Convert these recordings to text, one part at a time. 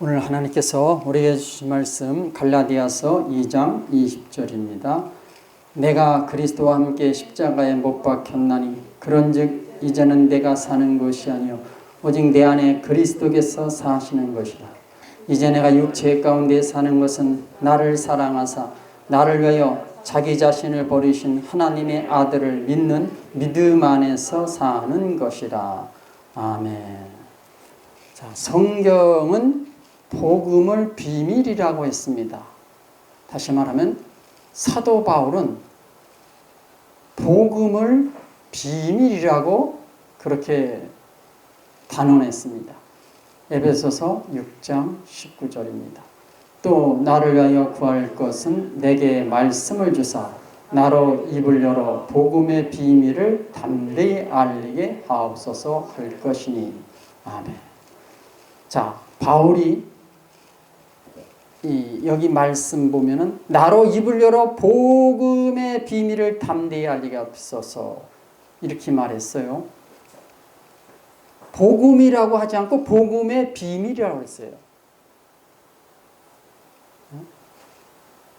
오늘 하나님께서 우리에게 주신 말씀 갈라디아서 2장 20절입니다. 내가 그리스도와 함께 십자가에 못 박혔나니 그런즉 이제는 내가 사는 것이 아니요 오직 내 안에 그리스도께서 사시는 것이라. 이제 내가 육체 가운데 사는 것은 나를 사랑하사 나를 위하여 자기 자신을 버리신 하나님의 아들을 믿는 믿음 안에서 사는 것이라. 아멘. 자, 성경은 복음을 비밀이라고 했습니다. 다시 말하면 사도 바울은 복음을 비밀이라고 그렇게 단언했습니다. 에베소서 6장 19절입니다. 또 나를 위하여 구할 것은 내게 말씀을 주사 나로 입을 열어 복음의 비밀을 담대히 알리게 하옵소서 할 것이니. 아멘. 자, 바울이 여기 말씀 보면은 나로 입을 열어 복음의 비밀을 담대히 알리게 하옵소서 이렇게 말했어요. 복음이라고 하지 않고 복음의 비밀이라고 했어요.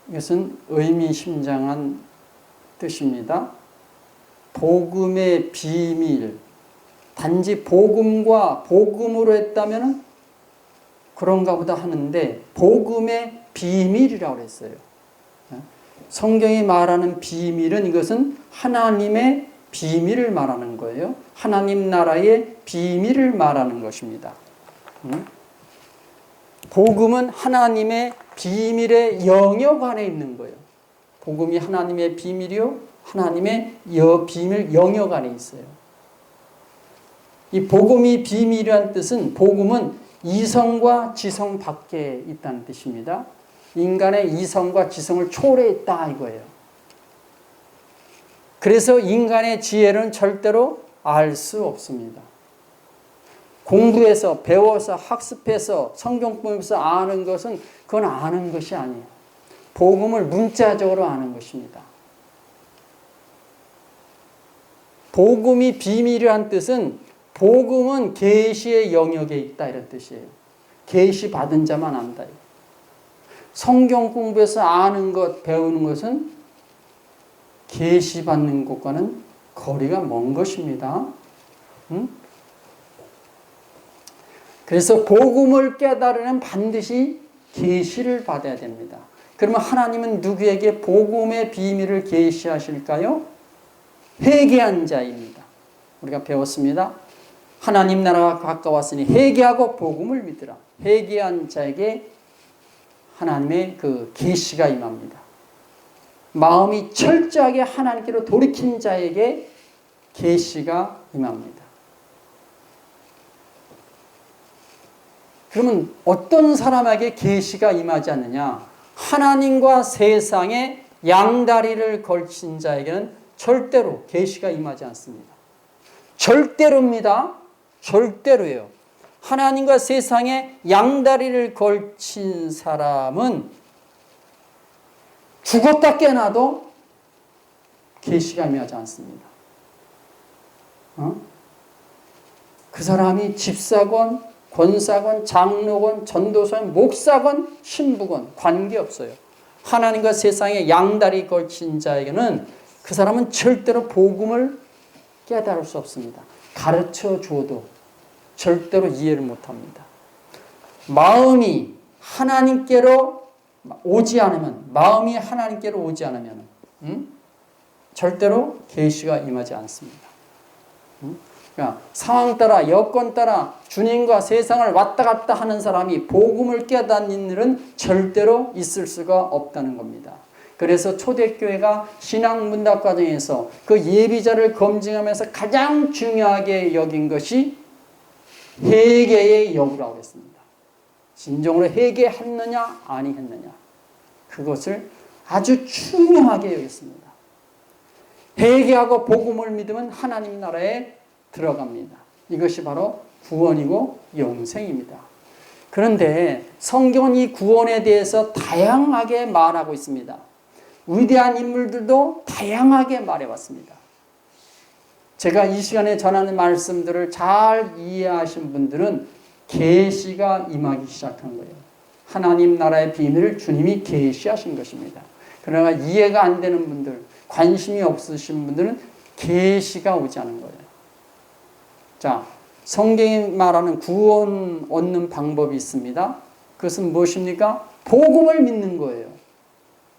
이것은 의미심장한 뜻입니다. 복음의 비밀, 단지 복음과 복음으로 했다면 그런가 보다 하는데 복음의 비밀이라고 했어요. 성경이 말하는 비밀은 이것은 하나님의 비밀을 말하는 거예요. 하나님 나라의 비밀을 말하는 것입니다. 복음은 하나님의 비밀의 영역 안에 있는 거예요. 복음이 하나님의 비밀이요, 하나님의 비밀 영역 안에 있어요. 이 복음이 비밀이라는 뜻은 복음은 이성과 지성 밖에 있다는 뜻입니다. 인간의 이성과 지성을 초월했다 이거예요. 그래서 인간의 지혜는 절대로 알 수 없습니다. 공부해서 배워서 학습해서 성경 보면서 아는 것은 그건 아는 것이 아니에요. 복음을 문자적으로 아는 것입니다. 복음이 비밀이란 뜻은 복음은 계시의 영역에 있다 이런 뜻이에요. 계시 받은 자만 안다. 성경 공부해서 아는 것, 배우는 것은 계시 받는 것과는 거리가 먼 것입니다. 그래서 복음을 깨달으면 반드시 계시를 받아야 됩니다. 그러면 하나님은 누구에게 복음의 비밀을 계시하실까요? 회개한 자입니다. 우리가 배웠습니다. 하나님 나라가 가까웠으니 회개하고 복음을 믿으라. 회개한 자에게 하나님의 그 계시가 임합니다. 마음이 철저하게 하나님께로 돌이킨 자에게 계시가 임합니다. 그러면 어떤 사람에게 계시가 임하지 않느냐? 하나님과 세상에 양다리를 걸친 자에게는 절대로 계시가 임하지 않습니다. 절대로입니다. 절대로예요. 하나님과 세상에 양다리를 걸친 사람은 죽었다 깨어나도 계시가 임하지 않습니다. 그 사람이 집사건, 권사건, 장로건, 전도사건, 목사건, 신부건 관계없어요. 하나님과 세상에 양다리 걸친 자에게는 그 사람은 절대로 복음을 깨달을 수 없습니다. 가르쳐 줘도 절대로 이해를 못합니다. 마음이 하나님께로 오지 않으면, 마음이 하나님께로 오지 않으면 절대로 계시가 임하지 않습니다. 그러니까 상황 따라, 여건 따라 주님과 세상을 왔다 갔다 하는 사람이 복음을 깨닫는 일은 절대로 있을 수가 없다는 겁니다. 그래서 초대교회가 신앙문답 과정에서 그 예비자를 검증하면서 가장 중요하게 여긴 것이 회개의 여부라고 했습니다. 진정으로 회개했느냐 아니했느냐 그것을 아주 중요하게 여겼습니다. 회개하고 복음을 믿으면 하나님 나라에 들어갑니다. 이것이 바로 구원이고 영생입니다. 그런데 성경은 이 구원에 대해서 다양하게 말하고 있습니다. 위대한 인물들도 다양하게 말해왔습니다. 제가 이 시간에 전하는 말씀들을 잘 이해하신 분들은 계시가 임하기 시작한 거예요. 하나님 나라의 비밀을 주님이 계시하신 것입니다. 그러나 이해가 안 되는 분들, 관심이 없으신 분들은 계시가 오지 않은 거예요. 자, 성경이 말하는 구원 얻는 방법이 있습니다. 그것은 무엇입니까? 복음을 믿는 거예요.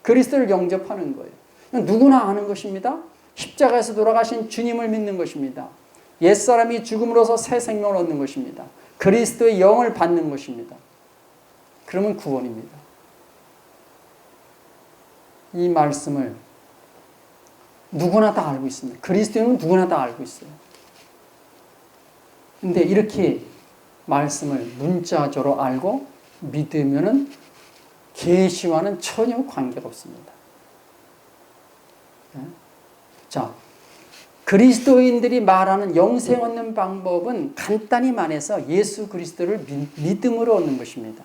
그리스도를 영접하는 거예요. 누구나 아는 것입니다. 십자가에서 돌아가신 주님을 믿는 것입니다. 옛사람이 죽음으로써 새 생명을 얻는 것입니다. 그리스도의 영을 받는 것입니다. 그러면 구원입니다. 이 말씀을 누구나 다 알고 있습니다. 그리스도인은 누구나 다 알고 있어요. 근데 이렇게 말씀을 문자적으로 알고 믿으면은 계시와는 전혀 관계가 없습니다. 자, 그리스도인들이 말하는 영생 얻는 방법은 간단히 말해서 예수 그리스도를 믿음으로 얻는 것입니다.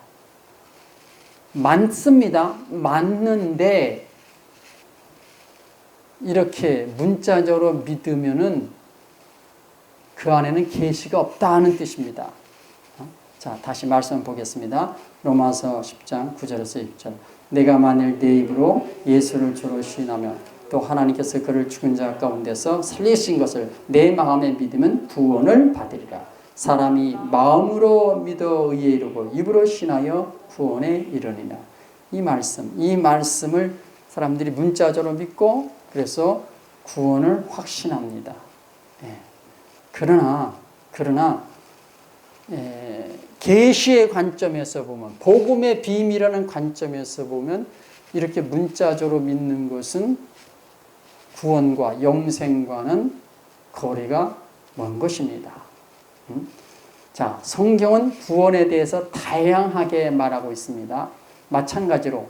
맞습니다. 맞는데 이렇게 문자적으로 믿으면은 그 안에는 계시가 없다는 뜻입니다. 자, 다시 말씀 보겠습니다. 로마서 10장 9절에서 10절. 내가 만일 내 입으로 예수를 주로 시인하며 또 하나님께서 그를 죽은 자 가운데서 살리신 것을 내 마음에 믿으면 구원을 받으리라. 사람이 마음으로 믿어 의에 이르고 입으로 신하여 구원에 이르니라. 이 말씀을 사람들이 문자적으로 믿고 그래서 구원을 확신합니다. 그러나 계시의 관점에서 보면, 복음의 비밀이라는 관점에서 보면 이렇게 문자적으로 믿는 것은 구원과 영생과는 거리가 먼 것입니다. 자, 성경은 구원에 대해서 다양하게 말하고 있습니다. 마찬가지로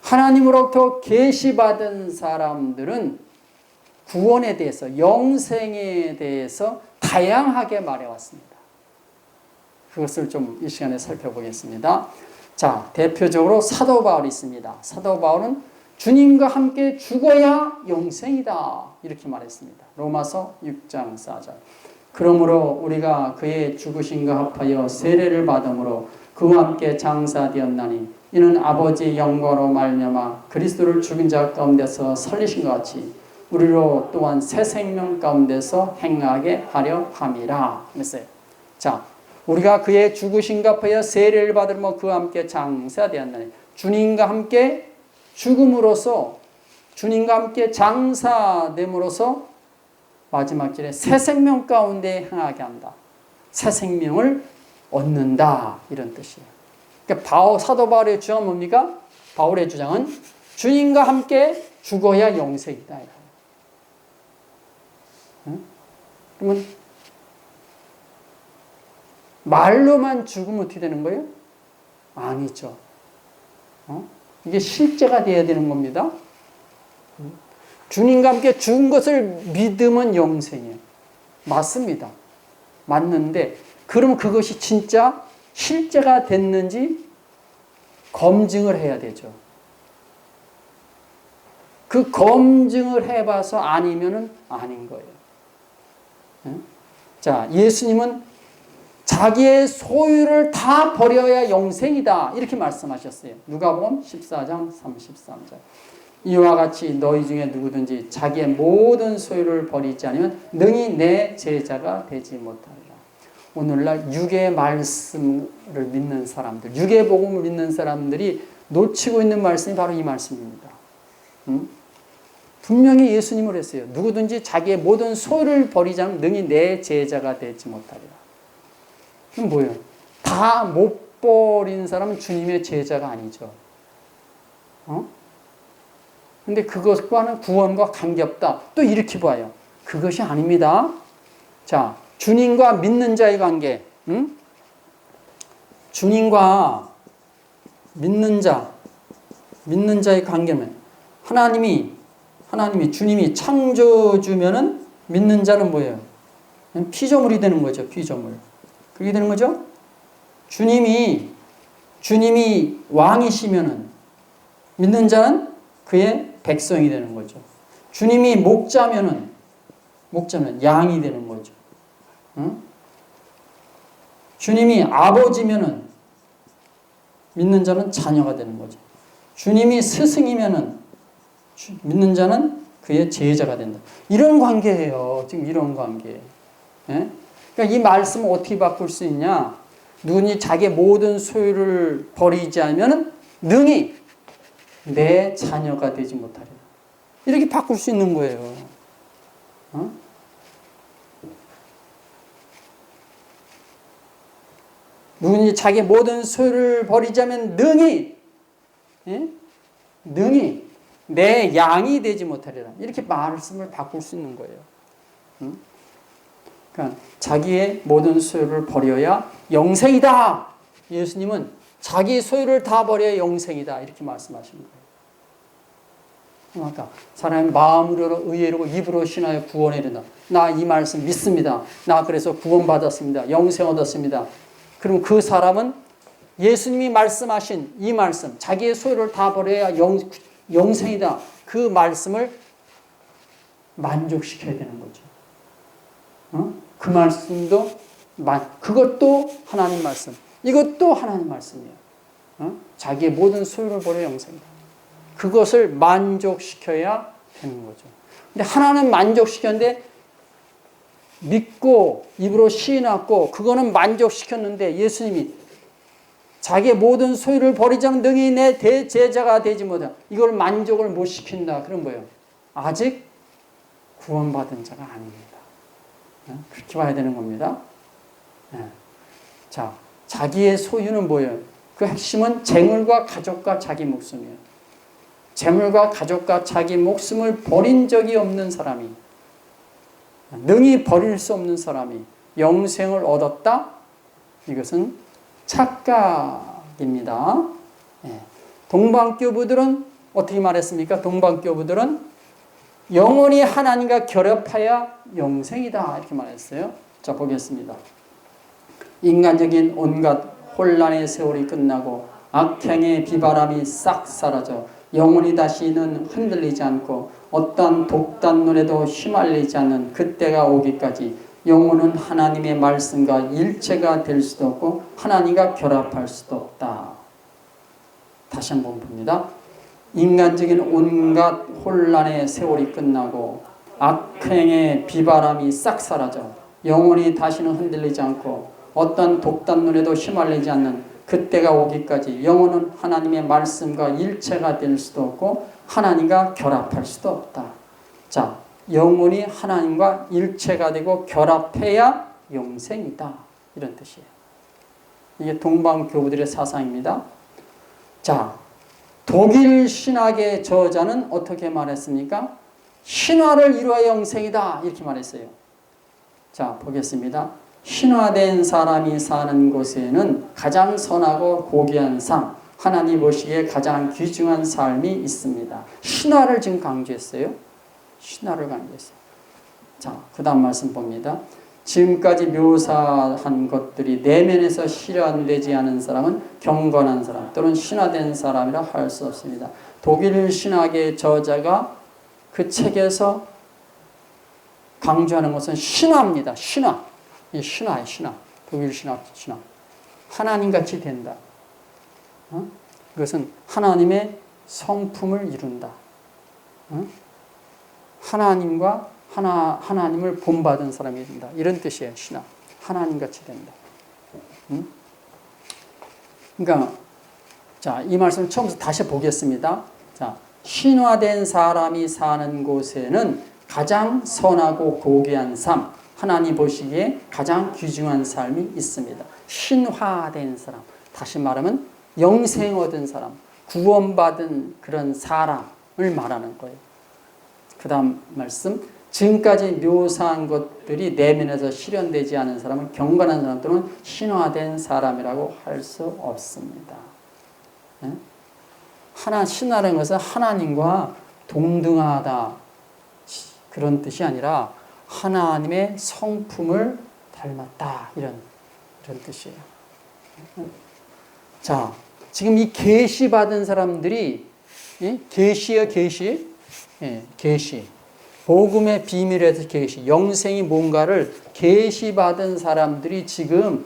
하나님으로부터 계시받은 사람들은 구원에 대해서, 영생에 대해서 다양하게 말해왔습니다. 그것을 좀 이 시간에 살펴보겠습니다. 자, 대표적으로 사도 바울이 있습니다. 사도 바울은 주님과 함께 죽어야 영생이다 이렇게 말했습니다. 로마서 6장 4절. 그러므로 우리가 그의 죽으심과 합하여 세례를 받음으로 그와 함께 장사되었나니 이는 아버지의 영광으로 말미암아 그리스도를 죽은 자 가운데서 살리신 것 같이 우리로 또한 새 생명 가운데서 행하게 하려 함이라 했어요. 자, 우리가 그의 죽으심과 합하여 세례를 받으며 그와 함께 장사되었나니 주님과 함께 죽음으로써, 주님과 함께 장사됨으로써 마지막 절에 새 생명 가운데 행하게 한다. 새 생명을 얻는다 이런 뜻이에요. 그러니까 사도 바울의 주장은 뭡니까? 바울의 주장은 주님과 함께 죽어야 영생이다. 그러면 말로만 죽으면 어떻게 되는 거예요? 아니죠. 이게 실제가 되어야 되는 겁니다. 주님과 함께 죽은 것을 믿으면 영생이에요. 맞습니다. 맞는데 그러면 그것이 진짜 실제가 됐는지 검증을 해야 되죠. 그 검증을 해봐서 아니면은 아닌 거예요. 자, 예수님은 자기의 소유를 다 버려야 영생이다 이렇게 말씀하셨어요. 누가복음 14장 33절. 이와 같이 너희 중에 누구든지 자기의 모든 소유를 버리지 않으면 능히 내 제자가 되지 못하리라. 오늘날 육의 말씀을 믿는 사람들, 육의 복음을 믿는 사람들이 놓치고 있는 말씀이 바로 이 말씀입니다. 분명히 예수님을 했어요. 누구든지 자기의 모든 소유를 버리지 않으면 능히 내 제자가 되지 못하리라. 그럼 뭐예요? 다 못 버린 사람은 주님의 제자가 아니죠. 근데 그것과는 구원과 관계없다. 또 이렇게 봐요. 그것이 아닙니다. 자, 주님과 믿는 자의 관계. 주님과 믿는 자의 관계는 주님이 창조주면은 믿는 자는 뭐예요? 피조물이 되는 거죠. 피조물. 그렇게 되는 거죠? 주님이 왕이시면은 믿는 자는 그의 백성이 되는 거죠. 주님이 목자면은 양이 되는 거죠. 주님이 아버지면은 믿는 자는 자녀가 되는 거죠. 주님이 스승이면은 믿는 자는 그의 제자가 된다. 이런 관계예요. 지금 이런 관계. 예? 그러니까 이 말씀을 어떻게 바꿀 수 있냐? 누구니 자기의 모든 소유를 버리지 않으면 능히 내 자녀가 되지 못하리라. 이렇게 바꿀 수 있는 거예요. 어? 누구니 자기의 모든 소유를 버리자면 능히, 예? 능히 내 양이 되지 못하리라. 이렇게 말씀을 바꿀 수 있는 거예요. 응? 그러니까 자기의 모든 소유를 버려야 영생이다. 예수님은 자기 소유를 다 버려야 영생이다. 이렇게 말씀하시는 거예요. 그러니까 사람이 마음으로 의외로 입으로 신하여 구원에 이른다. 나 이 말씀 믿습니다. 나 그래서 구원받았습니다. 영생 얻었습니다. 그럼 그 사람은 예수님이 말씀하신 이 말씀, 자기의 소유를 다 버려야 영생이다. 그 말씀을 만족시켜야 되는 거죠. 어? 그 말씀도, 그것도 하나님 말씀, 이것도 하나님 말씀이에요. 어? 자기의 모든 소유를 버려 영생이다. 그것을 만족시켜야 되는 거죠. 근데 하나는 만족시켰는데 믿고 입으로 시인하고 그거는 만족시켰는데 예수님이 자기의 모든 소유를 버리자면 능히 내 대제자가 되지 못한다. 이걸 만족을 못 시킨다. 그런 거예요. 아직 구원받은 자가 아닙니다. 그렇게 봐야 되는 겁니다. 자, 자기의 소유는 뭐예요? 그 핵심은 재물과 가족과 자기 목숨이에요. 재물과 가족과 자기 목숨을 버린 적이 없는 사람이, 능히 버릴 수 없는 사람이 영생을 얻었다? 이것은 착각입니다. 동방교부들은 어떻게 말했습니까? 동방교부들은 영원히 하나님과 결합하여 영생이다. 이렇게 말했어요. 자, 보겠습니다. 인간적인 온갖 혼란의 세월이 끝나고 악행의 비바람이 싹 사라져 영혼이 다시는 흔들리지 않고 어떠한 독단물에도 휘말리지 않는 그때가 오기까지 영혼은 하나님의 말씀과 일체가 될 수도 없고 하나님과 결합할 수도 없다. 다시 한번 봅니다. 인간적인 온갖 혼란의 세월이 끝나고 악행의 비바람이 싹 사라져 영혼이 다시는 흔들리지 않고 어떤 독단물에도 휘말리지 않는 그때가 오기까지 영혼은 하나님의 말씀과 일체가 될 수도 없고 하나님과 결합할 수도 없다. 자, 영혼이 하나님과 일체가 되고 결합해야 영생이다. 이런 뜻이에요. 이게 동방교부들의 사상입니다. 자, 독일 신학의 저자는 어떻게 말했습니까? 신화를 이루어 영생이다. 이렇게 말했어요. 자, 보겠습니다. 신화된 사람이 사는 곳에는 가장 선하고 고귀한 삶, 하나님 보시기에 가장 귀중한 삶이 있습니다. 신화를 지금 강조했어요. 신화를 강조했어요. 자, 그 다음 말씀 봅니다. 지금까지 묘사한 것들이 내면에서 실현되지 않은 사람은 경건한 사람 또는 신화된 사람이라 할 수 없습니다. 독일 신학의 저자가 그 책에서 강조하는 것은 신화입니다. 신화. 이 신화예요, 신화. 독일 신화, 신화. 하나님같이 된다. 그것은 하나님의 성품을 이룬다. 하나님을 본받은 사람이 된다. 이런 뜻이에요, 신화. 하나님같이 된다. 그러니까, 자, 이 말씀을 처음부터 다시 보겠습니다. 자, 신화된 사람이 사는 곳에는 가장 선하고 고귀한 삶, 하나님 보시기에 가장 귀중한 삶이 있습니다. 신화된 사람, 다시 말하면 영생 얻은 사람, 구원받은 그런 사람을 말하는 거예요. 그 다음 말씀, 지금까지 묘사한 것들이 내면에서 실현되지 않은 사람은 경건한 사람 또는 신화된 사람이라고 할 수 없습니다. 신화라는 것은 하나님과 동등하다 그런 뜻이 아니라 하나님의 성품을 닮았다 이런 뜻이에요. 자, 지금 이 계시 받은 사람들이 계시예요, 계시. 계시. 복음의 비밀에서 계시. 영생이 뭔가를 계시 받은 사람들이 지금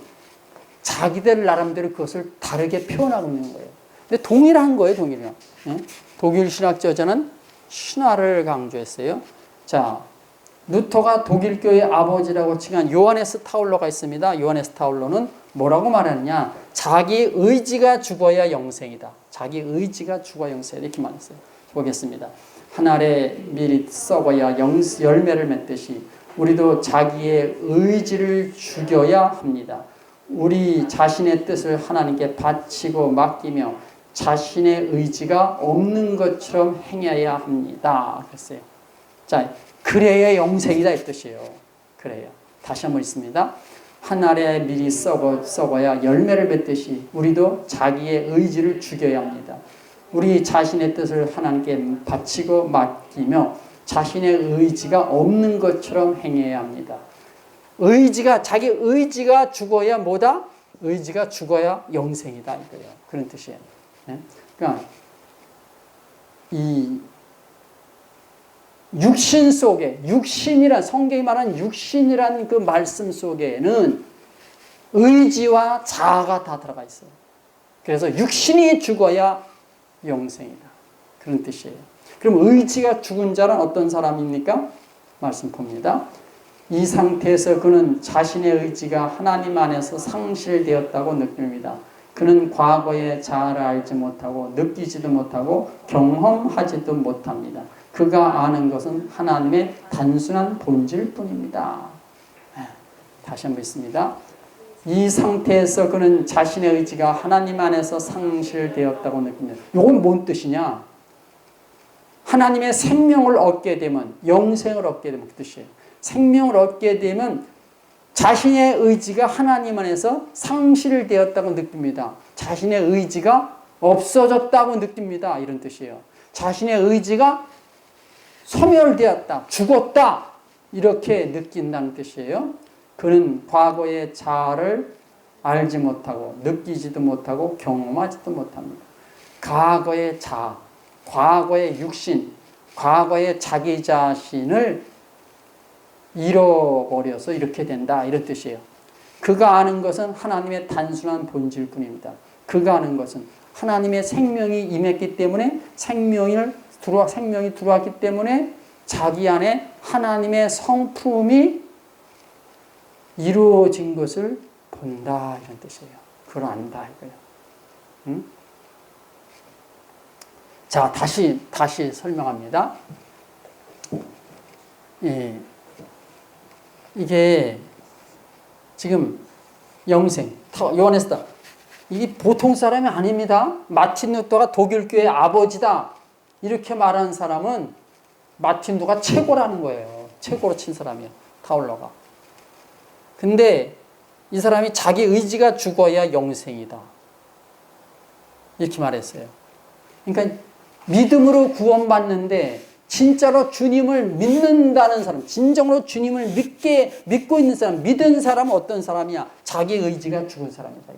자기들 나름대로 그것을 다르게 표현하고 있는 거예요. 근데 동일한 거예요, 동일한. 예? 독일 신학 저자는 신화를 강조했어요. 자, 루터가 독일 교회의 아버지라고 칭한 요하네스 타울러가 있습니다. 요하네스 타울러는 뭐라고 말하느냐? 자기 의지가 죽어야 영생이다. 자기 의지가 죽어야 영생이다. 이렇게 말했어요. 보겠습니다. 한 알의 밀이 썩어야 열매를 맺듯이 우리도 자기의 의지를 죽여야 합니다. 우리 자신의 뜻을 하나님께 바치고 맡기며 자신의 의지가 없는 것처럼 행해야 합니다. 그랬어요. 자, 그래야 영생이다 이 뜻이에요. 그래야. 다시 한번 있습니다. 한 알의 밀이 썩어야 열매를 맺듯이 우리도 자기의 의지를 죽여야 합니다. 우리 자신의 뜻을 하나님께 바치고 맡기며 자신의 의지가 없는 것처럼 행해야 합니다. 자기 의지가 죽어야 뭐다? 의지가 죽어야 영생이다 이거예요. 그런 뜻이에요. 네? 그러니까 이 육신 속에 성경이 말하는 육신이라는 그 말씀 속에는 의지와 자아가 다 들어가 있어요. 그래서 육신이 죽어야 영생이다. 그런 뜻이에요. 그럼 의지가 죽은 자는 어떤 사람입니까? 말씀 봅니다. 이 상태에서 그는 자신의 의지가 하나님 안에서 상실되었다고 느낍니다. 그는 과거의 자아를 알지 못하고 느끼지도 못하고 경험하지도 못합니다. 그가 아는 것은 하나님의 단순한 본질 뿐입니다. 다시 한번 있습니다. 이 상태에서 그는 자신의 의지가 하나님 안에서 상실되었다고 느낍니다. 이건 뭔 뜻이냐? 하나님의 생명을 얻게 되면, 영생을 얻게 되면 그 뜻이에요. 생명을 얻게 되면 자신의 의지가 하나님 안에서 상실되었다고 느낍니다. 자신의 의지가 없어졌다고 느낍니다. 이런 뜻이에요. 자신의 의지가 소멸되었다, 죽었다 이렇게 느낀다는 뜻이에요. 그는 과거의 자아를 알지 못하고 느끼지도 못하고 경험하지도 못합니다. 과거의 자아, 과거의 육신, 과거의 자기 자신을 잃어버려서 이렇게 된다 이런 뜻이에요. 그가 아는 것은 하나님의 단순한 본질 뿐입니다. 그가 아는 것은 하나님의 생명이 임했기 때문에 생명이 들어왔기 때문에 자기 안에 하나님의 성품이 이루어진 것을 본다 이런 뜻이에요. 그걸 안다 이거예요. 응? 자, 다시 설명합니다. 예. 이게 지금 영생, 요하네스다. 이게 보통 사람이 아닙니다. 마틴 루터가 독일 교회의 아버지다. 이렇게 말하는 사람은 마틴 루터가 최고라는 거예요. 최고로 친 사람이에요. 타울러가. 근데 이 사람이 자기 의지가 죽어야 영생이다. 이렇게 말했어요. 그러니까 믿음으로 구원받는데 진짜로 주님을 믿는다는 사람, 진정으로 주님을 믿고 있는 사람, 믿은 사람은 어떤 사람이야? 자기 의지가 죽은 사람이다.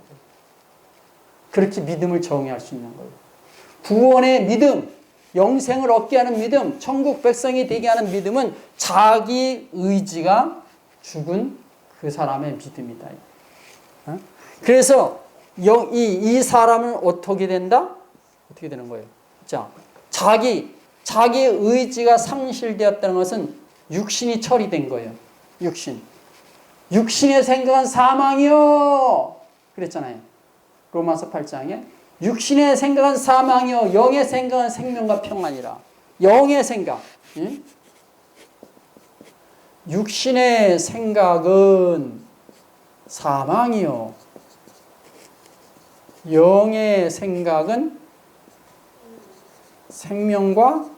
그렇게 믿음을 정의할 수 있는 거예요. 구원의 믿음, 영생을 얻게 하는 믿음, 천국 백성이 되게 하는 믿음은 자기 의지가 죽은 그 사람의 믿음이다. 그래서 이 사람은 어떻게 된다? 어떻게 되는 거예요? 자, 자기 의지가 상실되었다는 것은 육신이 처리된 거예요. 육신의 생각은 사망이요. 그랬잖아요. 로마서 8장에 육신의 생각은 사망이요 영의 생각은 생명과 평안이라. 영의 생각. 응? 육신의 생각은 사망이요 영의 생각은 생명과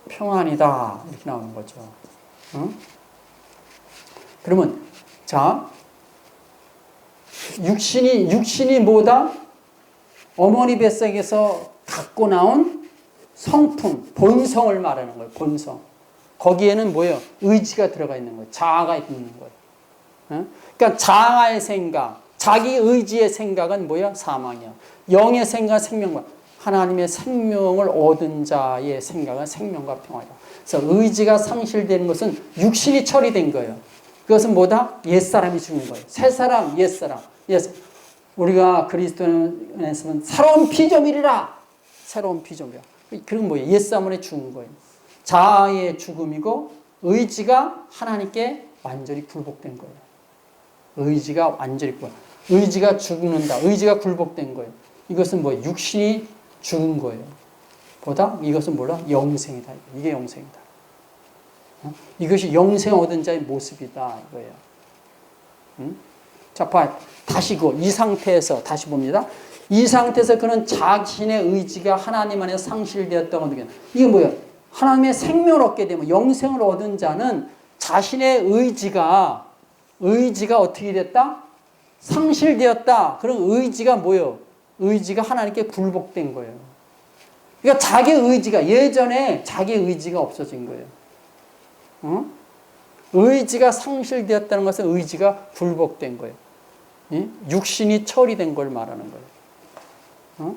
평안이다. 이렇게 나오는 거죠. 응? 그러면 자, 육신이 뭐다? 어머니 뱃속에서 갖고 나온 성품, 본성을 말하는 거예요. 본성. 거기에는 뭐예요? 의지가 들어가 있는 거예요. 자아가 있는 거예요. 응? 그러니까 자아의 생각, 자기 의지의 생각은 뭐야? 사망이야. 영의 생각은 생명과 하나님의 생명을 얻은 자의 생각은 생명과 평화이다. 그래서 의지가 상실되는 것은 육신이 처리된 거예요. 그것은 뭐다? 옛사람이 죽는 거예요. 새사람, 옛사람. 우리가 그리스도 안에서는 새로운 피조물이라. 새로운 피조물이야. 그건 뭐예요? 옛사람에 죽은 거예요. 자아의 죽음이고 의지가 하나님께 완전히 굴복된 거예요. 의지가 완전히 의지가 죽는다. 의지가 굴복된 거예요. 이것은 뭐 육신이 죽은 거예요. 보다 이것은 뭐라? 영생이다. 이게 영생이다. 이것이 영생 얻은 자의 모습이다. 이거예요. 자, 다시 이 상태에서 다시 봅니다. 이 상태에서 그는 자신의 의지가 하나님 안에 상실되었다고 느껴요. 이게 뭐예요? 하나님의 생명을 얻게 되면 영생을 얻은 자는 자신의 의지가 어떻게 됐다? 상실되었다. 그런 의지가 뭐예요? 의지가 하나님께 굴복된 거예요. 그러니까 자기 의지가 예전에 자기 의지가 없어진 거예요. 의지가 상실되었다는 것은 의지가 굴복된 거예요. 육신이 처리된 걸 말하는 거예요.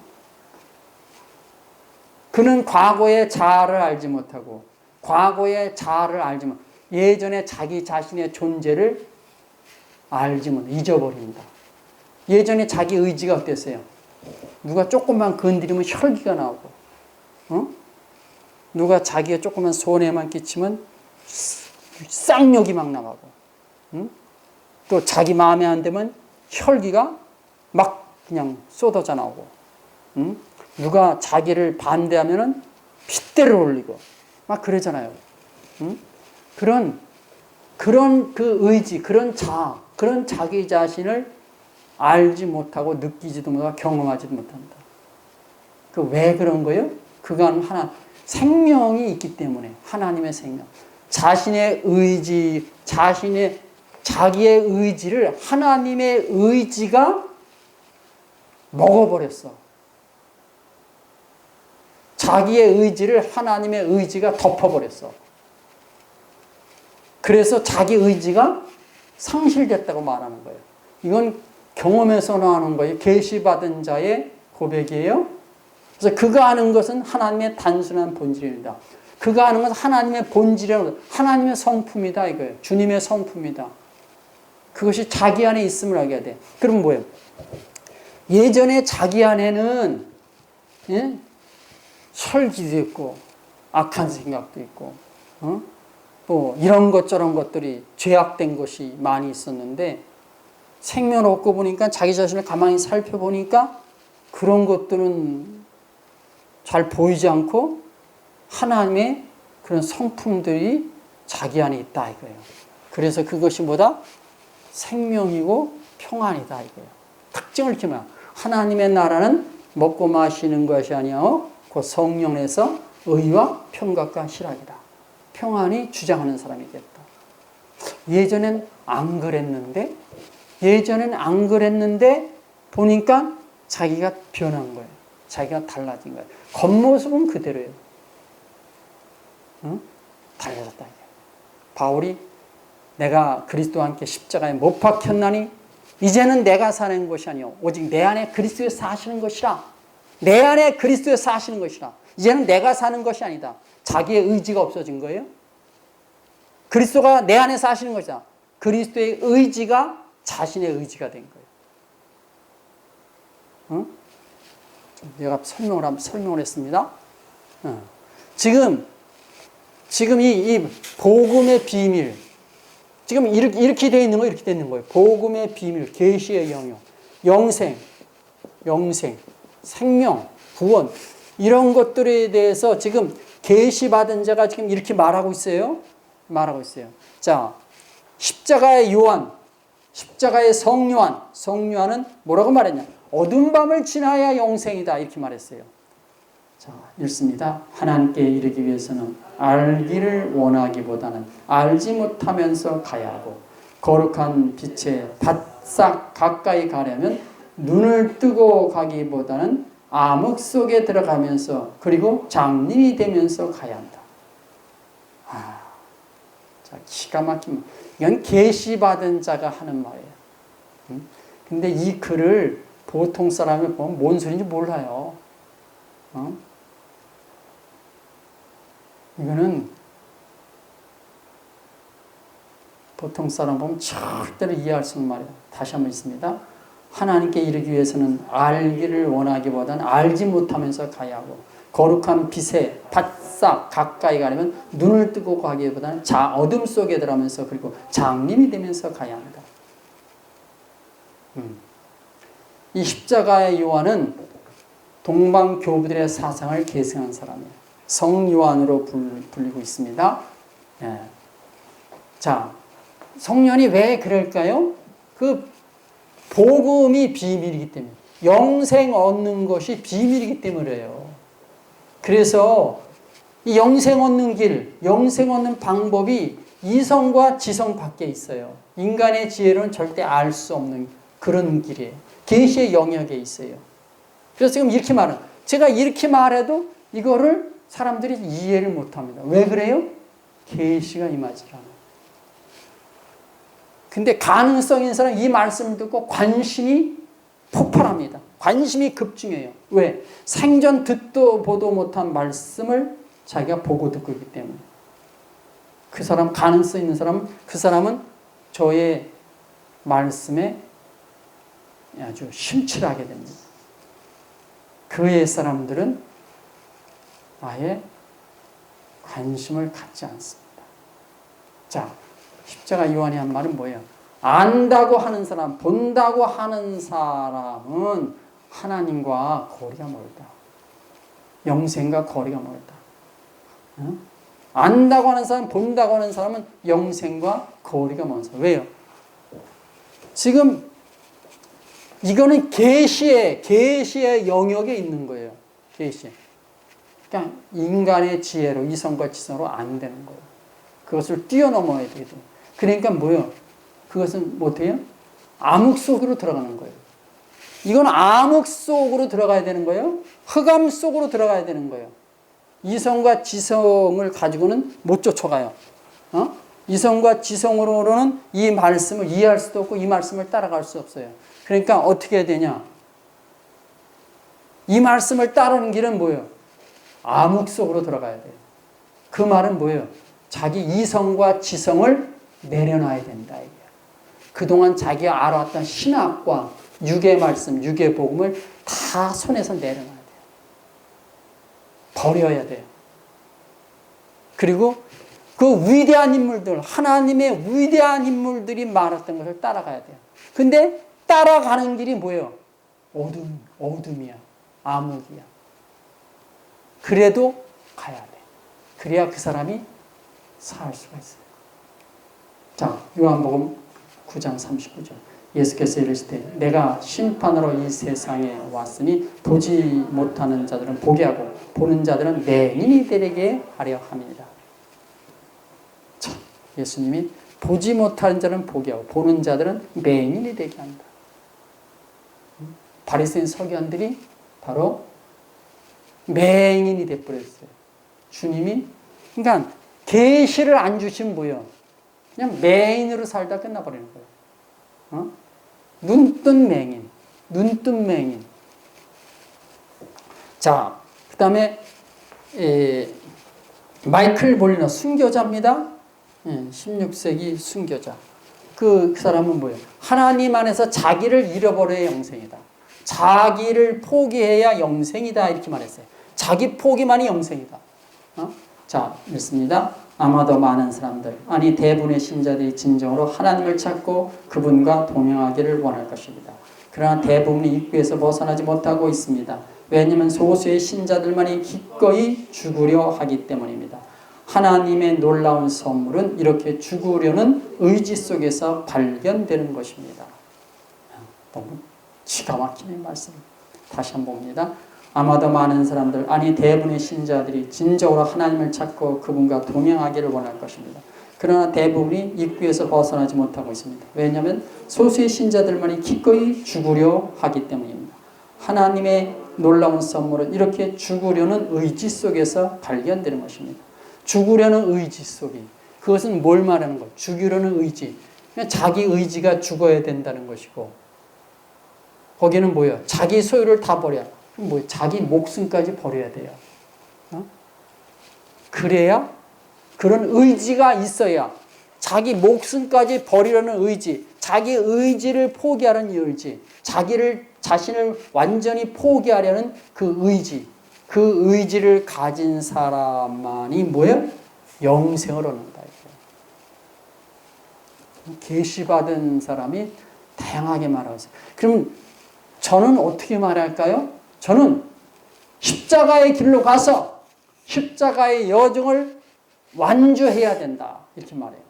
그는 과거의 자아를 알지 못하고 예전에 자기 자신의 존재를 알지 못, 잊어버린다. 예전에 자기 의지가 어땠어요? 누가 조금만 건드리면 혈기가 나오고, 누가 자기가 조금만 손해만 끼치면 쌍욕이 막 나가고, 또 자기 마음에 안 들면 혈기가 막 그냥 쏟아져 나오고, 누가 자기를 반대하면은 핏대를 올리고, 막 그러잖아요. 그런 그 의지, 그런 자기 자신을 알지 못하고 느끼지도 못하고 경험하지도 못한다. 그 왜 그런 거예요? 그건 생명이 있기 때문에, 하나님의 생명. 자신의 의지, 자기의 의지를 하나님의 의지가 먹어버렸어. 자기의 의지를 하나님의 의지가 덮어버렸어. 그래서 자기 의지가 상실됐다고 말하는 거예요. 이건 경험에서 나오는 거예요. 계시받은 자의 고백이에요. 그래서 그가 아는 것은 하나님의 단순한 본질입니다. 그가 아는 것은 하나님의 본질이라는 것, 하나님의 성품이다 이거예요. 주님의 성품이다. 그것이 자기 안에 있음을 알게 돼. 그럼 뭐예요? 예전에 자기 안에는 설기도 있고 악한 생각도 있고 또 이런 것 저런 것들이 죄악된 것이 많이 있었는데 생명 얻고 보니까 자기 자신을 가만히 살펴보니까 그런 것들은 잘 보이지 않고 하나님의 그런 성품들이 자기 안에 있다 이거예요. 그래서 그것이 뭐다? 생명이고 평안이다 이거예요. 특징을 이렇게 말해요. 하나님의 나라는 먹고 마시는 것이 아니요 곧 성령에서 의와 평강과 희락이다. 평안이 주장하는 사람이 됐다. 예전엔 안 그랬는데 보니까 자기가 변한 거예요. 자기가 달라진 거예요. 겉모습은 그대로예요. 달라졌다. 바울이 내가 그리스도와 함께 십자가에 못 박혔나니 이제는 내가 사는 것이 아니요 오직 내 안에 그리스도에 사시는 것이라. 내 안에 그리스도에 사시는 것이라. 이제는 내가 사는 것이 아니다. 자기의 의지가 없어진 거예요. 그리스도가 내 안에 사시는 것이다. 그리스도의 의지가 자신의 의지가 된 거예요. 내가 설명을 했습니다. 지금 이 복음의 비밀, 지금 이렇게 되어 있는 거 이렇게 되어 있는 거예요. 복음의 비밀, 계시의 영생, 생명, 구원 이런 것들에 대해서 지금 계시받은 자가 지금 이렇게 말하고 있어요. 자, 십자가의 요한, 십자가의 성요한은 뭐라고 말했냐? 어두운 밤을 지나야 영생이다 이렇게 말했어요. 자, 읽습니다. 하나님께 이르기 위해서는 알기를 원하기보다는 알지 못하면서 가야 하고 거룩한 빛에 바싹 가까이 가려면 눈을 뜨고 가기보다는 암흑 속에 들어가면서 그리고 장님이 되면서 가야 한다. 자, 기가 막힌 이건 계시받은 자가 하는 말이에요. 근데 이 글을 보통 사람이 보면 뭔 소리인지 몰라요. 이거는 보통 사람 보면 절대로 이해할 수 없는 말이에요. 다시 한번 읽습니다. 하나님께 이르기 위해서는 알기를 원하기보다는 알지 못하면서 가야 하고, 거룩한 빛에 바싹 가까이 가려면 눈을 뜨고 가기보다는 어둠 속에 들어가면서, 그리고 장님이 되면서 가야 한다. 이 십자가의 요한은 동방 교부들의 사상을 계승한 사람이에요. 성요한으로 불리고 있습니다. 예. 자, 성요한이 왜 그럴까요? 그 복음이 비밀이기 때문에, 영생 얻는 것이 비밀이기 때문이에요. 그래서 이 영생 얻는 길, 영생 얻는 방법이 이성과 지성 밖에 있어요. 인간의 지혜로는 절대 알 수 없는 그런 길이에요. 계시의 영역에 있어요. 그래서 지금 이렇게 말은, 제가 이렇게 말해도 이거를 사람들이 이해를 못합니다. 왜 그래요? 계시가 임하지 않아요. 근데 가능성 있는 사람은 이 말씀을 듣고 관심이 폭발합니다. 관심이 급증해요. 왜? 생전 듣도 보도 못한 말씀을 자기가 보고 듣고 있기 때문에. 그 사람, 가능성 있는 사람은, 그 사람은 저의 말씀에 아주 심취하게 됩니다. 그 외의 사람들은 아예 관심을 갖지 않습니다. 자, 십자가 요한이 한 말은 뭐예요? 안다고 하는 사람, 본다고 하는 사람은 하나님과 거리가 멀다. 영생과 거리가 멀다. 응? 안다고 하는 사람, 본다고 하는 사람은 영생과 거리가 먼 사람. 왜요? 지금 이거는 계시의 영역에 있는 거예요. 계시. 그러니까 인간의 지혜로, 이성과 지성으로 안 되는 거예요. 그것을 뛰어넘어야 되거든요. 그러니까 뭐예요? 그것은 못해요? 암흑 속으로 들어가는 거예요. 이건 암흑 속으로 들어가야 되는 거예요. 흑암 속으로 들어가야 되는 거예요. 이성과 지성을 가지고는 못 쫓아가요. 이성과 지성으로는 이 말씀을 이해할 수도 없고 이 말씀을 따라갈 수 없어요. 그러니까 어떻게 해야 되냐? 이 말씀을 따르는 길은 뭐예요? 암흑 속으로 들어가야 돼요. 그 말은 뭐예요? 자기 이성과 지성을 내려놔야 된다. 이게요. 그동안 자기가 알아왔던 신학과 육의 말씀, 육의 복음을 다 손에서 내려놔야 돼요. 버려야 돼요. 그리고 그 위대한 인물들, 하나님의 위대한 인물들이 말했던 것을 따라가야 돼요. 근데 따라가는 길이 뭐예요? 어둠이야. 암흑이야. 그래도 가야 돼. 그래야 그 사람이 살 수가 있어요. 자, 요한복음 9장 39절. 예수께서 이르시되 내가 심판으로 이 세상에 왔으니 보지 못하는 자들은 보게 하고 보는 자들은 맹인이 되게 하려 함이니라. 자, 예수님이 보지 못하는 자는 보게 하고 보는 자들은 맹인이 되게 한다. 바리새인 서기관들이 바로 맹인이 돼버렸어요. 주님이, 그러니까 계시를 안 주시면 뭐예요? 그냥 맹인으로 살다 끝나버리는 거예요. 눈뜬 맹인, 눈뜬 맹인. 자, 그 다음에 마이클 볼리너 순교자입니다. 16세기 순교자. 그 사람은 뭐예요? 하나님 안에서 자기를 잃어버려야 영생이다. 자기를 포기해야 영생이다. 이렇게 말했어요. 자기 포기만이 영생이다. 자, 읽습니다. 아마도 많은 사람들, 아니 대부분의 신자들이 진정으로 하나님을 찾고 그분과 동행하기를 원할 것입니다. 그러나 대부분이 입구에서 벗어나지 못하고 있습니다. 왜냐하면 소수의 신자들만이 기꺼이 죽으려 하기 때문입니다. 하나님의 놀라운 선물은 이렇게 죽으려는 의지 속에서 발견되는 것입니다. 너무 기가 막히는 말씀. 다시 한번 봅니다. 아마도 많은 사람들, 아니 대부분의 신자들이 진정으로 하나님을 찾고 그분과 동행하기를 원할 것입니다. 그러나 대부분이 입구에서 벗어나지 못하고 있습니다. 왜냐하면 소수의 신자들만이 기꺼이 죽으려 하기 때문입니다. 하나님의 놀라운 선물은 이렇게 죽으려는 의지 속에서 발견되는 것입니다. 죽으려는 의지 속이, 그것은 뭘 말하는 것? 죽이려는 의지. 그냥 자기 의지가 죽어야 된다는 것이고, 거기는 뭐예요? 자기 소유를 다 버려. 뭐 자기 목숨까지 버려야 돼요. 그래야, 그런 의지가 있어야, 자기 목숨까지 버리려는 의지, 자기 의지를 포기하는 이 의지, 자신을 완전히 포기하려는 그 의지를 가진 사람만이 뭐예요? 영생을 얻는다. 계시받은 사람이 다양하게 말하고 있어요. 그럼 저는 어떻게 말할까요? 저는 십자가의 길로 가서 십자가의 여정을 완주해야 된다. 이렇게 말해요.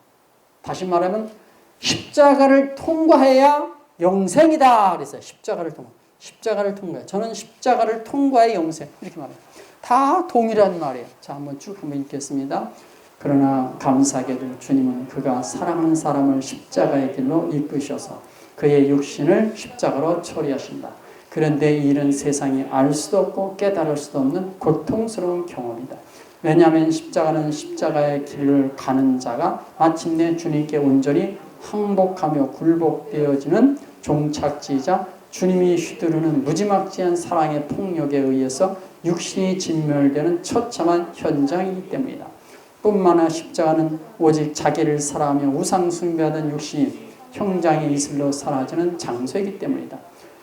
다시 말하면 십자가를 통과해야 영생이다. 그랬어요. 십자가를 통과해. 저는 십자가를 통과해 영생. 이렇게 말해요. 다 동일한 말이에요. 자, 한번 쭉 한번 읽겠습니다. 그러나 감사하게도 주님은 그가 사랑하는 사람을 십자가의 길로 이끄셔서 그의 육신을 십자가로 처리하신다. 그런데 이 일은 세상이 알 수도 없고 깨달을 수도 없는 고통스러운 경험이다. 왜냐하면 십자가는 십자가의 길을 가는 자가 마침내 주님께 온전히 항복하며 굴복되어지는 종착지이자 주님이 휘두르는 무지막지한 사랑의 폭력에 의해서 육신이 진멸되는 처참한 현장이기 때문이다. 뿐만 아니라 십자가는 오직 자기를 사랑하며 우상 숭배하던 육신이 형장의 이슬로 사라지는 장소이기 때문이다.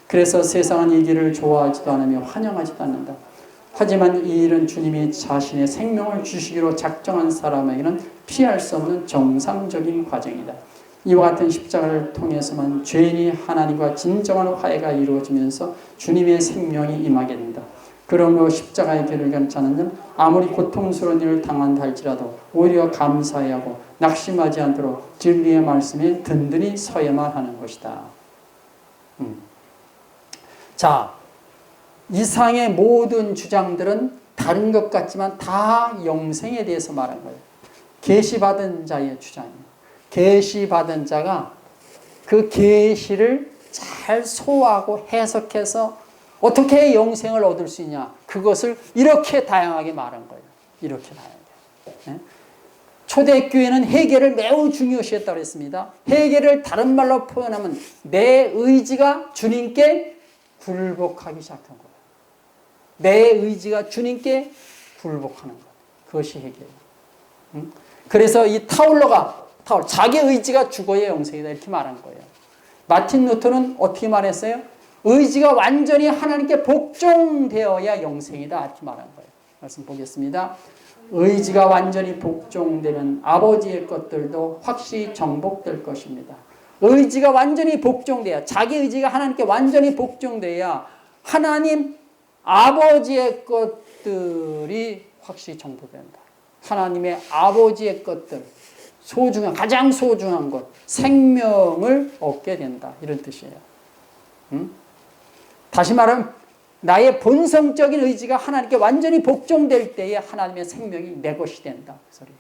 그래서 세상은 이 길을 좋아하지도 않으며 환영하지도 않는다. 하지만 이 일은 주님이 자신의 생명을 주시기로 작정한 사람에게는 피할 수 없는 정상적인 과정이다. 이와 같은 십자가를 통해서만 죄인이 하나님과 진정한 화해가 이루어지면서 주님의 생명이 임하게 된다. 그러므로 십자가의 길을 가는 자는 아무리 고통스러운 일을 당한다 할지라도 오히려 감사해야 하고 낙심하지 않도록 진리의 말씀에 든든히 서야만 하는 것이다. 자, 이상의 모든 주장들은 다른 것 같지만 다 영생에 대해서 말한 거예요. 계시받은 자의 주장이에요. 계시받은 자가 그 계시를 잘 소화하고 해석해서 어떻게 영생을 얻을 수 있냐, 그것을 이렇게 다양하게 말한 거예요. 이렇게 다양하게. 초대교회는 회개를 매우 중요시했다고 했습니다. 회개를 다른 말로 표현하면 내 의지가 주님께 굴복하기 시작한 거예요. 내 의지가 주님께 굴복하는 것. 그것이 회개예요. 그래서 이 타올러가 자기 의지가 죽어야 영생이다 이렇게 말한 거예요. 마틴 루터는 어떻게 말했어요? 의지가 완전히 하나님께 복종되어야 영생이다 이렇게 말한 거예요. 말씀 보겠습니다. 의지가 완전히 복종되면 아버지의 것들도 확실히 정복될 것입니다. 의지가 완전히 복종돼야, 자기 의지가 하나님께 완전히 복종돼야 하나님 아버지의 것들이 확실히 정복된다. 하나님의 아버지의 것들, 가장 소중한 것, 생명을 얻게 된다. 이런 뜻이에요. 다시 말하면 나의 본성적인 의지가 하나님께 완전히 복종될 때에 하나님의 생명이 내 것이 된다. 그 소리예요.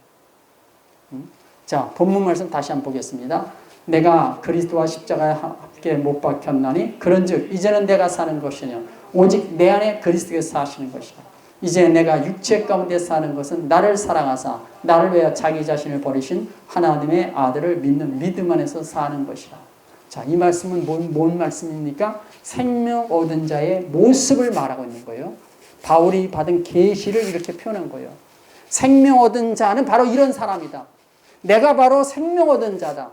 자, 본문 말씀 다시 한번 보겠습니다. 내가 그리스도와 십자가에 함께 못 박혔나니 그런즉 이제는 내가 사는 것이냐 오직 내 안에 그리스도께서 사시는 것이다. 이제 내가 육체 가운데 사는 것은 나를 사랑하사 나를 위하여 자기 자신을 버리신 하나님의 아들을 믿는 믿음 안에서 사는 것이다. 자, 이 말씀은 뭔 말씀입니까? 생명 얻은 자의 모습을 말하고 있는 거예요. 바울이 받은 계시를 이렇게 표현한 거예요. 생명 얻은 자는 바로 이런 사람이다. 내가 바로 생명 얻은 자다.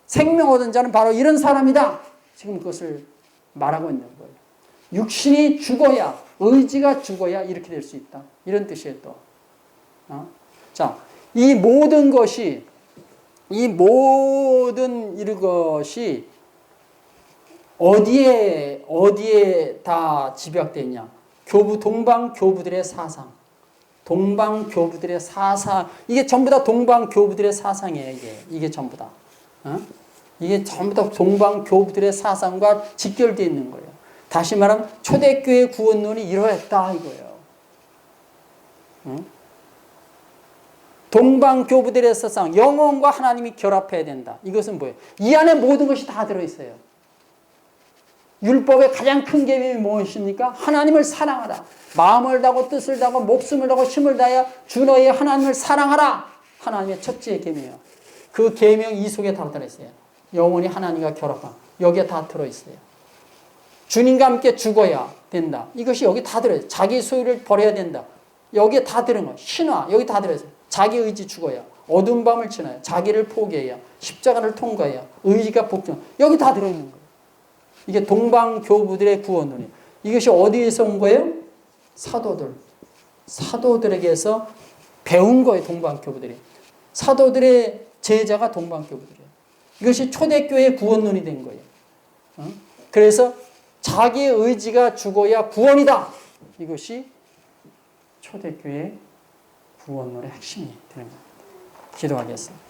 생명 얻은 자는 바로 이런 사람이다. 지금 그것을 말하고 있는 거예요. 육신이 죽어야, 의지가 죽어야 이렇게 될 수 있다. 이런 뜻이에요, 또. 자, 이 모든 것이 어디에 다 집약되어 있냐? 동방 교부들의 사상. 동방교부들의 사상, 이게 전부 다 동방교부들의 사상이에요. 이게 전부 다. 이게 전부 다 동방교부들의 사상과 직결되어 있는 거예요. 다시 말하면 초대교회 구원론이 이러했다 이거예요. 동방교부들의 사상, 영혼과 하나님이 결합해야 된다. 이것은 뭐예요? 이 안에 모든 것이 다 들어있어요. 율법의 가장 큰 계명이 무엇입니까? 하나님을 사랑하라. 마음을 다하고 뜻을 다하고 목숨을 다하고 힘을 다하여 주 너의 하나님을 사랑하라. 하나님의 첫째 계명이에요. 그 계명이 이 속에 다 들어있어요. 영혼이 하나님과 결합한, 여기에 다 들어있어요. 주님과 함께 죽어야 된다. 이것이 여기 다 들어있어요. 자기 소유를 버려야 된다. 여기에 다 들은 거예요. 신화 여기 다 들어있어요. 자기 의지 죽어야. 어두운 밤을 지나야 자기를 포기해야 십자가를 통과해야 의지가 복종. 여기 다 들어있는 거예요. 이게 동방교부들의 구원론이에요. 이것이 어디에서 온 거예요? 사도들에게서 배운 거예요. 동방교부들이. 사도들의 제자가 동방교부들이에요. 이것이 초대교회의 구원론이 된 거예요. 그래서 자기의 의지가 죽어야 구원이다. 이것이 초대교회의 구원론의 핵심이 되는 겁니다. 기도하겠습니다.